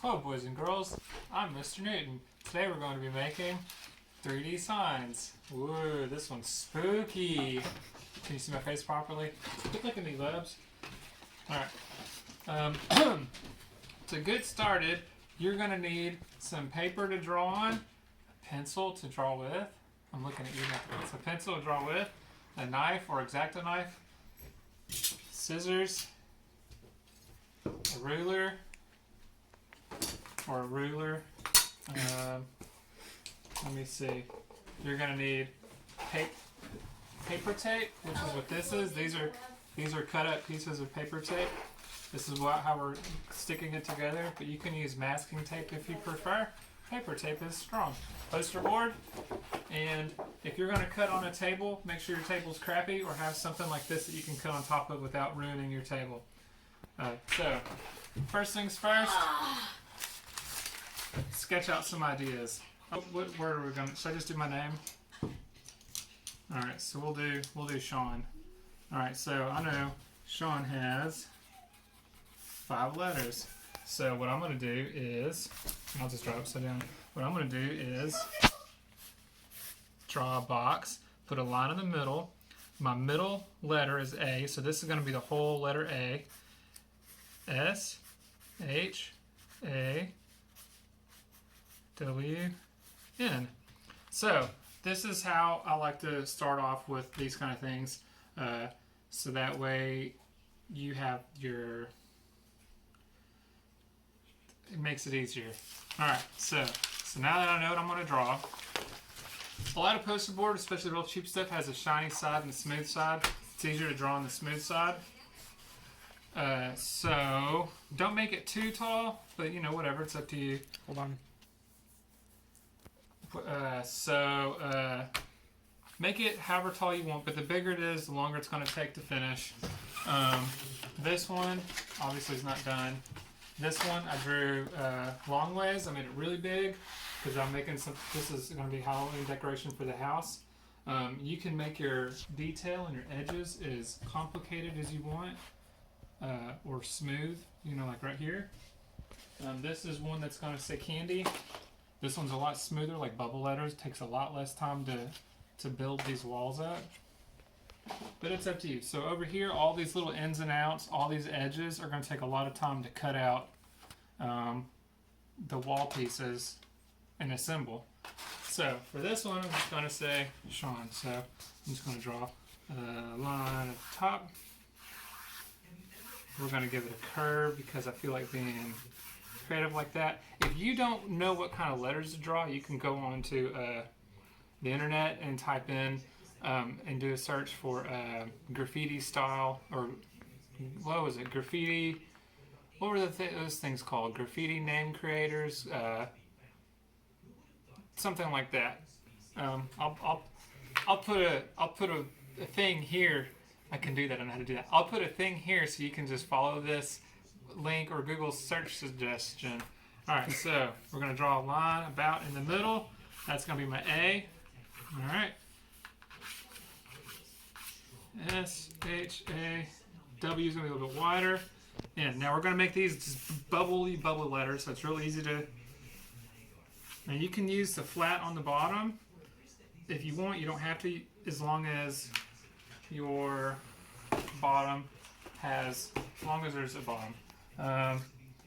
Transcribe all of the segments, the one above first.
Hello boys and girls, I'm Mr. Newton. Today we're going to be making 3D signs. Whoa, this one's spooky. Can you see my face properly? Look at me, Lebs. Alright. To get started, you're going to need some paper to draw on, a pencil to draw with. I'm looking at you now. It's a pencil to draw with, a knife or X-Acto knife, scissors, a ruler, or a ruler. Let me see. You're gonna need paper tape, which is what this is. These are cut up pieces of paper tape. This is how we're sticking it together, but you can use masking tape if you prefer. Paper tape is strong. Poster board, and if you're gonna cut on a table, make sure your table's crappy or have something like this that you can cut on top of without ruining your table. So, first things first. Sketch out some ideas. What word are we gonna? Should I just do my name? All right, so we'll do Shawn. All right, so I know Shawn has 5 letters. So what I'm gonna do is, I'll just draw upside down. What I'm gonna do is draw a box, put a line in the middle. My middle letter is A, so this is gonna be the whole letter A. S, H, A, W, N. So this is how I like to start off with these kind of things, so that way you have your, it makes it easier. Alright, so now that I know what I'm going to draw, a lot of poster board, especially real cheap stuff, has a shiny side and a smooth side. It's easier to draw on the smooth side. So don't make it too tall, but you know, whatever, it's up to you. Hold on. Make it however tall you want, but the bigger it is, the longer it's going to take to finish. This one obviously is not done. This one I drew long ways. I made it really big because I'm making some. This is going to be Halloween decoration for the house. You can make your detail and your edges as complicated as you want, or smooth. You know, like right here. This is one that's going to say candy. This one's a lot smoother, like bubble letters. It takes a lot less time to build these walls up. But it's up to you. So over here, all these little ins and outs, all these edges are going to take a lot of time to cut out the wall pieces and assemble. So for this one, I'm just going to say Shawn. So I'm just going to draw a line at the top. We're going to give it a curve because I feel like being creative like that. If you don't know what kind of letters to draw, you can go on to the internet and type in and do a search for graffiti style, or what was it, graffiti, what were those things called, graffiti name creators, something like that. I'll put a thing here. I can do that. I know how to do that. I'll put a thing here so you can just follow this link or Google search suggestion. Alright, so we're going to draw a line about in the middle. That's going to be my A. Alright. S, H, A. W is going to be a little bit wider. And now we're going to make these just bubbly letters, so it's real easy to... And you can use the flat on the bottom if you want. You don't have to, as long as your bottom has, as long as there's a bottom.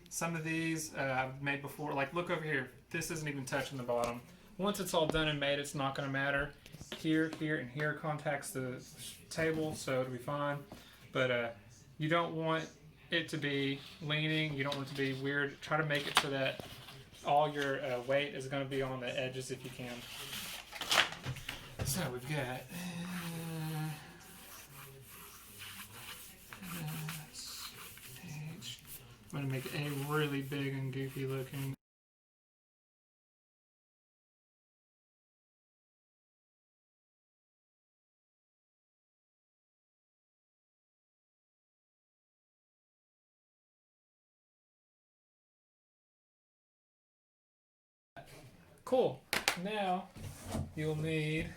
Some of these I've made before, like look over here, this isn't even touching the bottom. Once it's all done and made, it's not going to matter. Here, and here contacts the table, so it'll be fine. But you don't want it to be leaning, you don't want it to be weird. Try to make it so that all your weight is going to be on the edges if you can. So we've got I'm going to make A really big and goofy looking. Cool. Now you'll need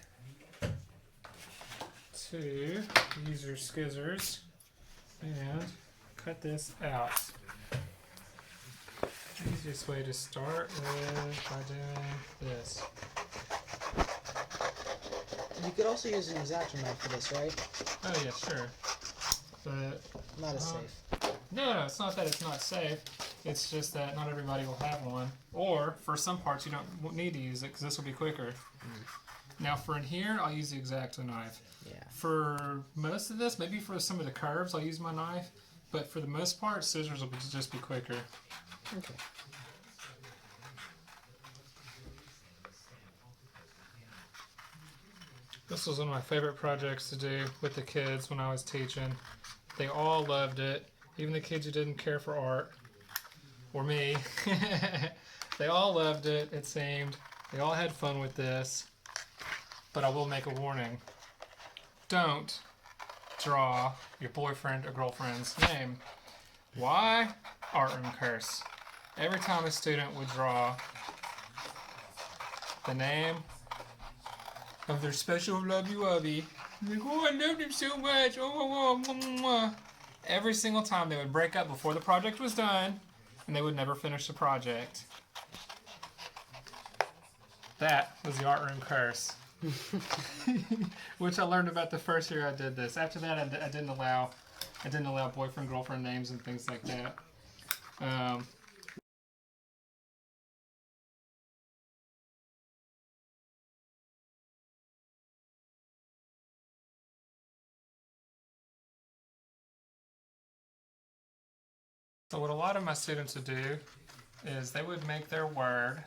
to use your scissors and cut this out. easiest way to start is by doing this. You could also use an X-Acto knife for this, right? Oh yeah, sure. But not as safe. No, it's not that it's not safe. It's just that not everybody will have one. Or for some parts you don't need to use it because this will be quicker. Now for in here, I'll use the X-Acto knife. Yeah. For most of this, maybe for some of the curves, I'll use my knife. But for the most part, scissors will just be quicker. Okay. This was one of my favorite projects to do with the kids when I was teaching. They all loved it. Even the kids who didn't care for art. Or me. They all loved it, it seemed. They all had fun with this. But I will make a warning. Don't draw your boyfriend or girlfriend's name. Why? Art room curse. Every time a student would draw the name of their special lovey-wovey, like, oh, I loved him so much. Oh. Every single time they would break up before the project was done, and they would never finish the project. That was the art room curse. Which I learned about the first year I did this. After that, I didn't allow boyfriend, girlfriend names and things like that. So what a lot of my students would do is they would make their word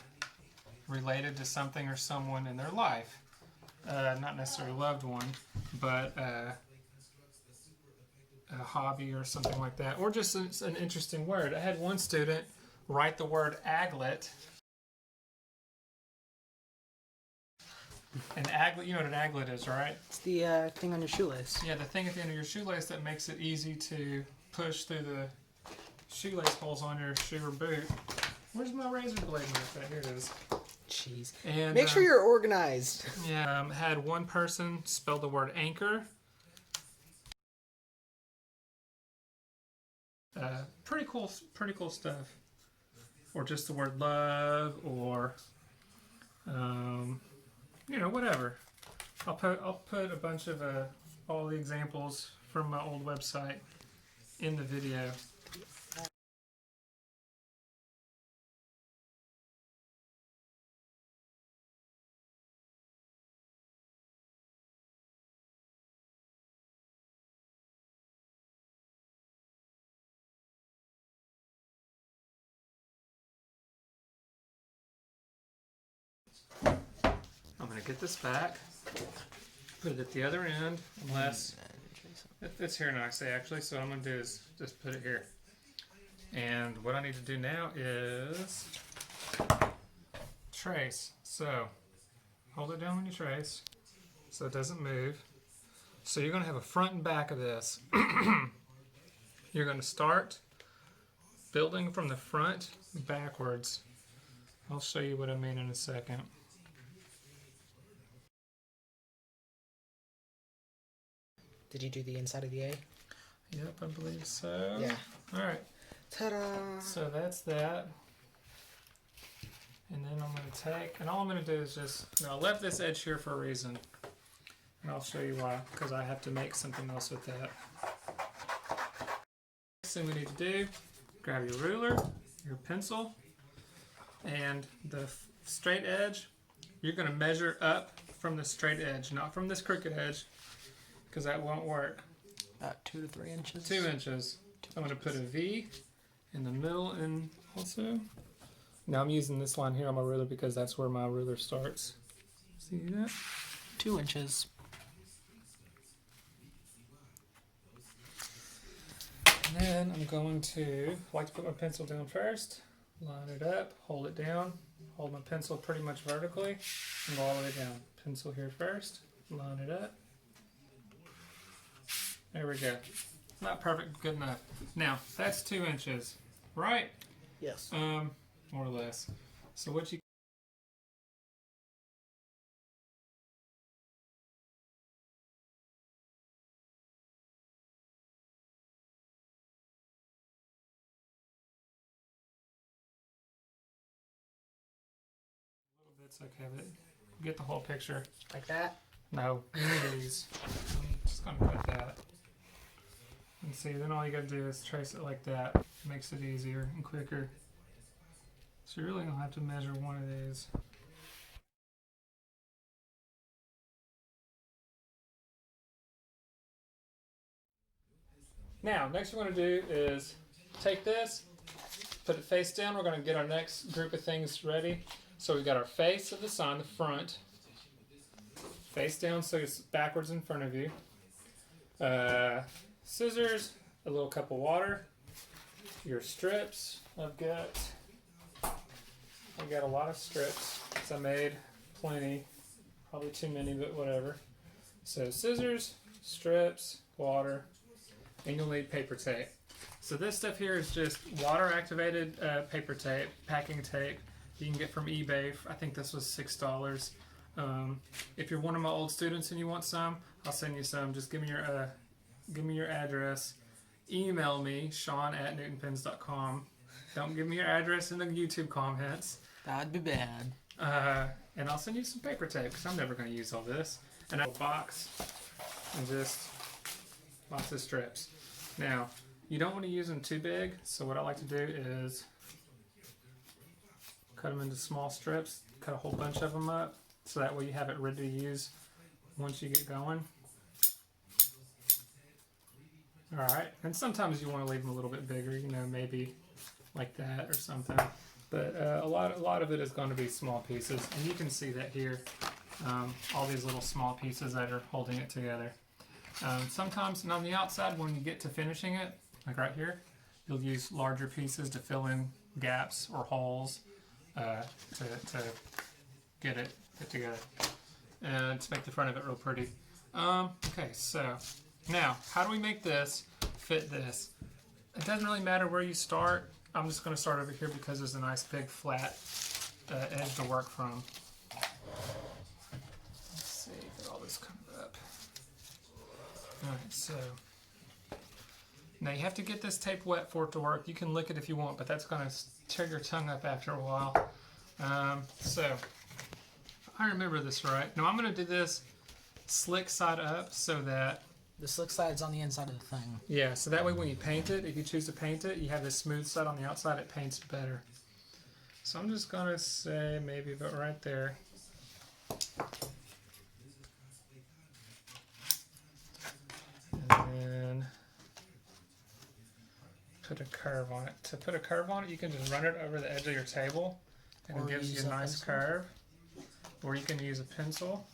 related to something or someone in their life. Not necessarily a loved one, but a hobby or something like that. Or just an interesting word. I had one student write the word aglet. An aglet, you know what an aglet is, right? It's the thing on your shoelace. Yeah, the thing at the end of your shoelace that makes it easy to push through the shoelace holes on your shoe or boot. Where's my razor blade with that? Here it is. Jeez. And make sure you're organized. Yeah, had one person spell the word anchor. Pretty cool stuff. Or just the word love, or you know, whatever. I'll put a bunch of all the examples from my old website in the video. I'm going to get this back, put it at the other end, unless it fits here nicely actually, so what I'm going to do is just put it here. And what I need to do now is trace. So hold it down when you trace so it doesn't move. So you're going to have a front and back of this. You're going to start building from the front backwards. I'll show you what I mean in a second. Did you do the inside of the A? Yep, I believe so. Yeah. Alright. Ta-da! So that's that. And then I'm going to take, and all I'm going to do is just, I left this edge here for a reason. And I'll show you why, because I have to make something else with that. Next thing we need to do, grab your ruler, your pencil, and the straight edge. You're going to measure up from the straight edge, not from this crooked edge, because that won't work. About 2 to 3 inches. 2 inches. I'm going to put a V in the middle and also. Now I'm using this line here on my ruler because that's where my ruler starts. See that? 2 inches. And then I'm going to like to put my pencil down first, line it up, hold it down, hold my pencil pretty much vertically, and go all the way down. Pencil here first, line it up. There we go. Not perfect, good enough. Now, that's 2 inches, right? Yes. More or less. So what you It's okay, but you get the whole picture. Like that? No, please. I'm just gonna cut that. And see, then all you gotta do is trace it like that. It makes it easier and quicker. So you really don't have to measure one of these. Now, next we're gonna do is take this, put it face down. We're gonna get our next group of things ready. So we've got our face of the sign, the front. Face down so it's backwards in front of you. Scissors, a little cup of water, your strips. I've got a lot of strips. So I made plenty, probably too many, but whatever. So scissors, strips, water, and you'll need paper tape. So this stuff here is just water activated paper tape, packing tape you can get from eBay. I think this was $6. If you're one of my old students and you want some, I'll send you some. Just give me your address. Email me, shawn@newtonpens.com. Don't give me your address in the YouTube comments. That'd be bad. And I'll send you some paper tape because I'm never going to use all this. And a box and just lots of strips. Now, you don't want to use them too big, so what I like to do is cut them into small strips, cut a whole bunch of them up, so that way you have it ready to use once you get going. Alright, and sometimes you want to leave them a little bit bigger, you know, maybe like that or something. But a lot of it is going to be small pieces, and you can see that here, all these little small pieces that are holding it together. Sometimes, and on the outside, when you get to finishing it, like right here, you'll use larger pieces to fill in gaps or holes to get it put together and to make the front of it real pretty. Okay, so now how do we make this fit this? It doesn't really matter where you start. I'm just going to start over here because there's a nice big flat edge to work from. Let's see, get all this covered up. Alright, so now you have to get this tape wet for it to work. You can lick it if you want, but that's going to tear your tongue up after a while. So, if I remember this right. Now I'm going to do this slick side up so that... The slick side's on the inside of the thing. Yeah, so that way when you paint it, if you choose to paint it, you have this smooth side on the outside, it paints better. So I'm just going to say maybe about right there. And then put a curve on it. To put a curve on it, you can just run it over the edge of your table, and it gives you a nice curve. Or you can use a pencil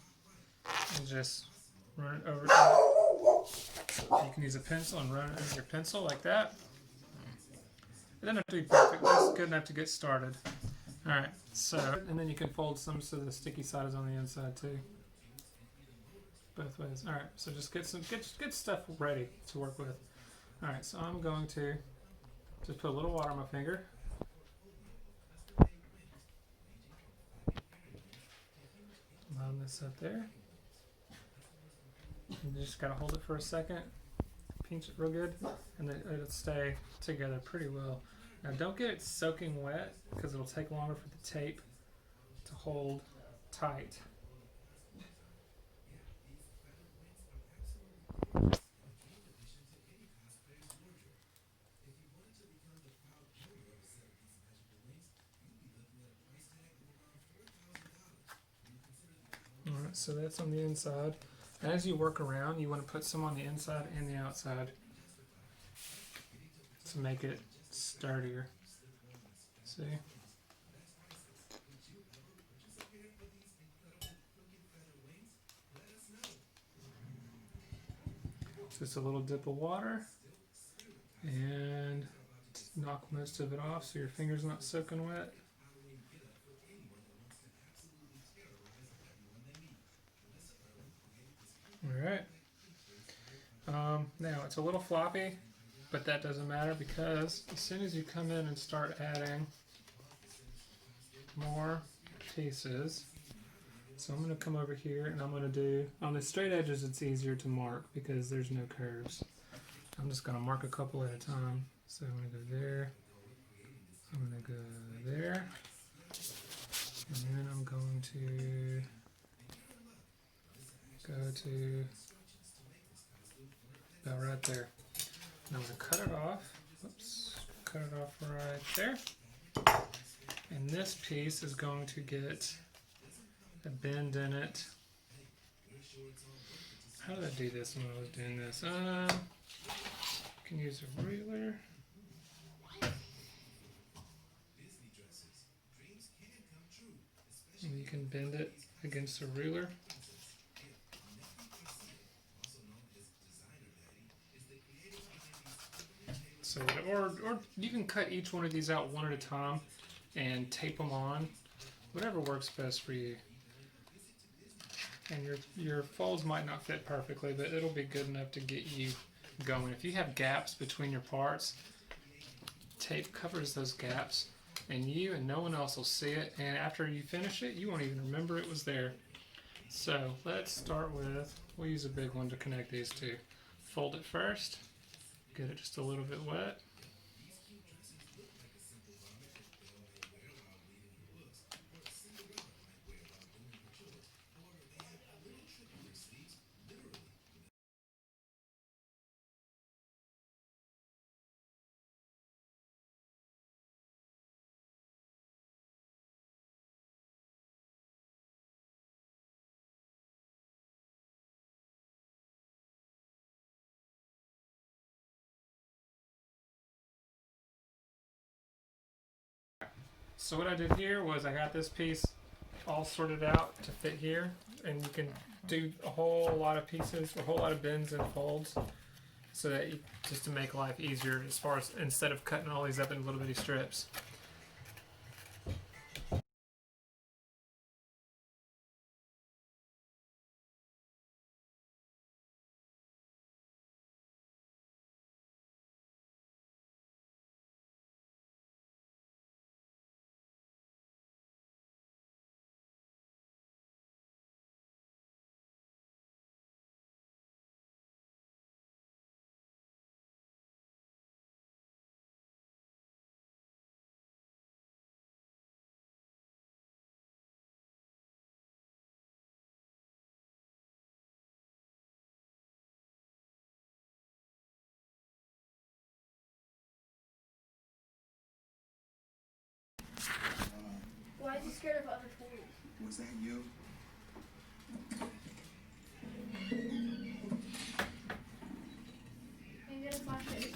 and just run it over. You can use a pencil and run it over your pencil like that. It doesn't have to be perfect, but it's good enough to get started. Alright, so, and then you can fold some so the sticky side is on the inside too. Both ways. Alright, so just get stuff ready to work with. Alright, so I'm going to just put a little water on my finger. Line this up there. You just gotta hold it for a second, pinch it real good, and then it'll stay together pretty well. Now don't get it soaking wet because it'll take longer for the tape to hold tight. Alright, so that's on the inside. As you work around, you want to put some on the inside and the outside to make it sturdier. See? Just a little dip of water and knock most of it off so your finger's not soaking wet. Alright. Now it's a little floppy, but that doesn't matter because as soon as you come in and start adding more pieces, so I'm going to come over here and I'm going to do, on the straight edges it's easier to mark because there's no curves. I'm just going to mark a couple at a time. So I'm going to go there, I'm going to go there, and then I'm going to there. And I'm going to cut it off. Oops, cut it off right there. And this piece is going to get a bend in it. How did I do this when I was doing this? You can use a ruler. And you can bend it against a ruler. So, or you can cut each one of these out one at a time and tape them on. Whatever works best for you. And your folds might not fit perfectly, but it'll be good enough to get you going. If you have gaps between your parts, tape covers those gaps, and you and no one else will see it. And after you finish it, you won't even remember it was there. So let's start with, we'll use a big one to connect these two. Fold it first, get it just a little bit wet. So what I did here was I got this piece all sorted out to fit here, and you can do a whole lot of pieces, a whole lot of bends and folds, so that you, just to make life easier as far as instead of cutting all these up in little bitty strips. Why is he scared of other tools? Was that you? Can you get a flashlight?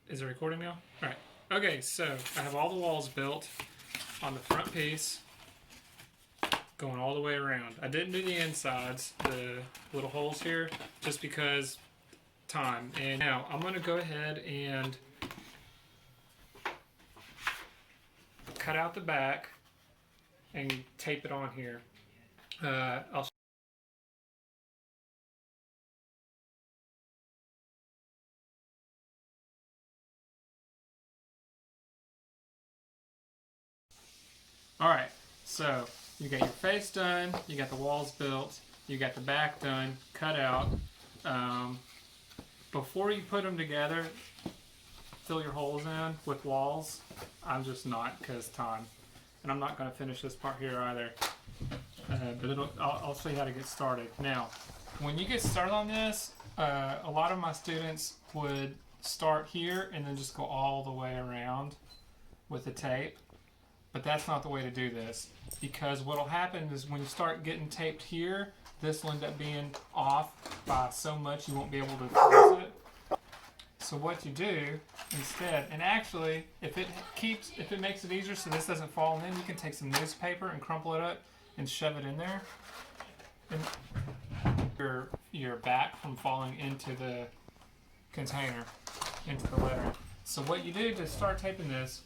Is it recording now? Alright. Okay, so I have all the walls built on the front piece, going all the way around. I didn't do the insides, the little holes here, just because time. And now I'm going to go ahead and cut out the back and tape it on here. I'll Alright, so you got your face done, you got the walls built, you got the back done, cut out. Before you put them together, fill your holes in with walls. I'm just not, because time. And I'm not going to finish this part here either. but I'll show you how to get started. Now, when you get started on this, a lot of my students would start here and then just go all the way around with the tape. But that's not the way to do this, because what will happen is when you start getting taped here, this will end up being off by so much you won't be able to close it. So what you do instead, and actually, if it makes it easier so this doesn't fall in, you can take some newspaper and crumple it up and shove it in there, and your back from falling into the container, into the letter. So what you do to start taping this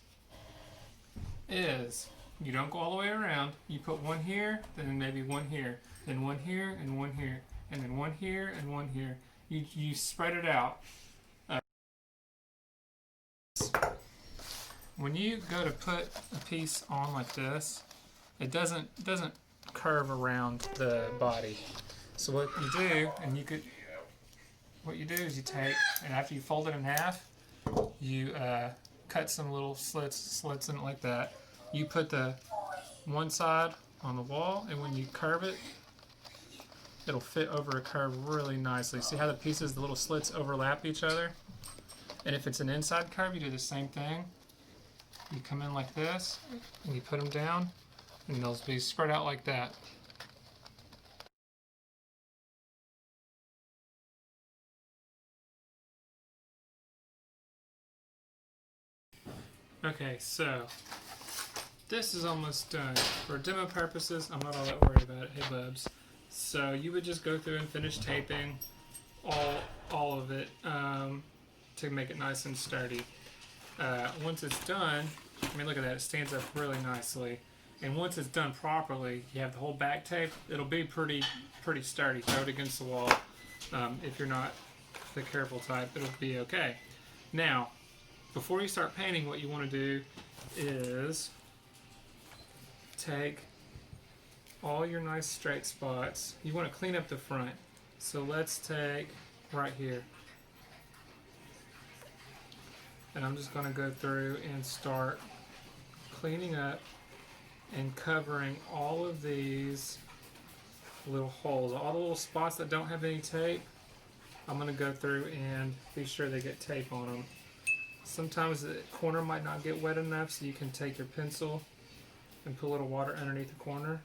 is you don't go all the way around. You put one here, then maybe one here, then one here, and one here, and then one here, and one here. You spread it out. When you go to put a piece on like this, it doesn't curve around the body. So what you do, what you do is you take, and after you fold it in half, you cut some little slits in it like that. You put the one side on the wall, and when you curve it, it'll fit over a curve really nicely. See how the pieces, the little slits overlap each other? And if it's an inside curve, you do the same thing. You come in like this, and you put them down, and they'll be spread out like that. Okay, so this is almost done. For demo purposes, I'm not all that worried about it. Hey, bubs. So you would just go through and finish taping all of it to make it nice and sturdy. Once it's done, I mean, look at that. It stands up really nicely. And once it's done properly, you have the whole back tape. It'll be pretty sturdy. Throw it against the wall. If you're not the careful type, it'll be okay. Now, before you start painting, what you want to do is take all your nice straight spots. You want to clean up the front. So let's take right here. And I'm just going to go through and start cleaning up and covering all of these little holes. All the little spots that don't have any tape, I'm going to go through and be sure they get tape on them. Sometimes the corner might not get wet enough, so you can take your pencil and put a little water underneath the corner,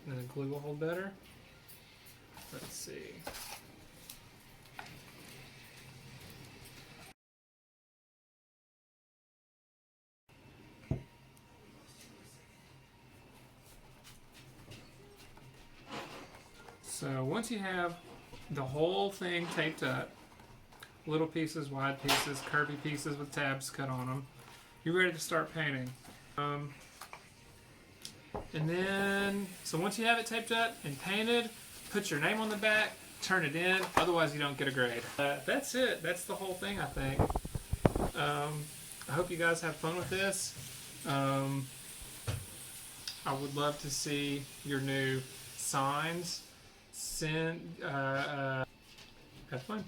and the glue will hold better. Let's see. So once you have the whole thing taped up, little pieces, wide pieces, curvy pieces with tabs cut on them, you're ready to start painting. And then, so once you have it taped up and painted, put your name on the back, turn it in, otherwise you don't get a grade. That's it. That's the whole thing, I think. I hope you guys have fun with this. I would love to see your new signs. Have fun.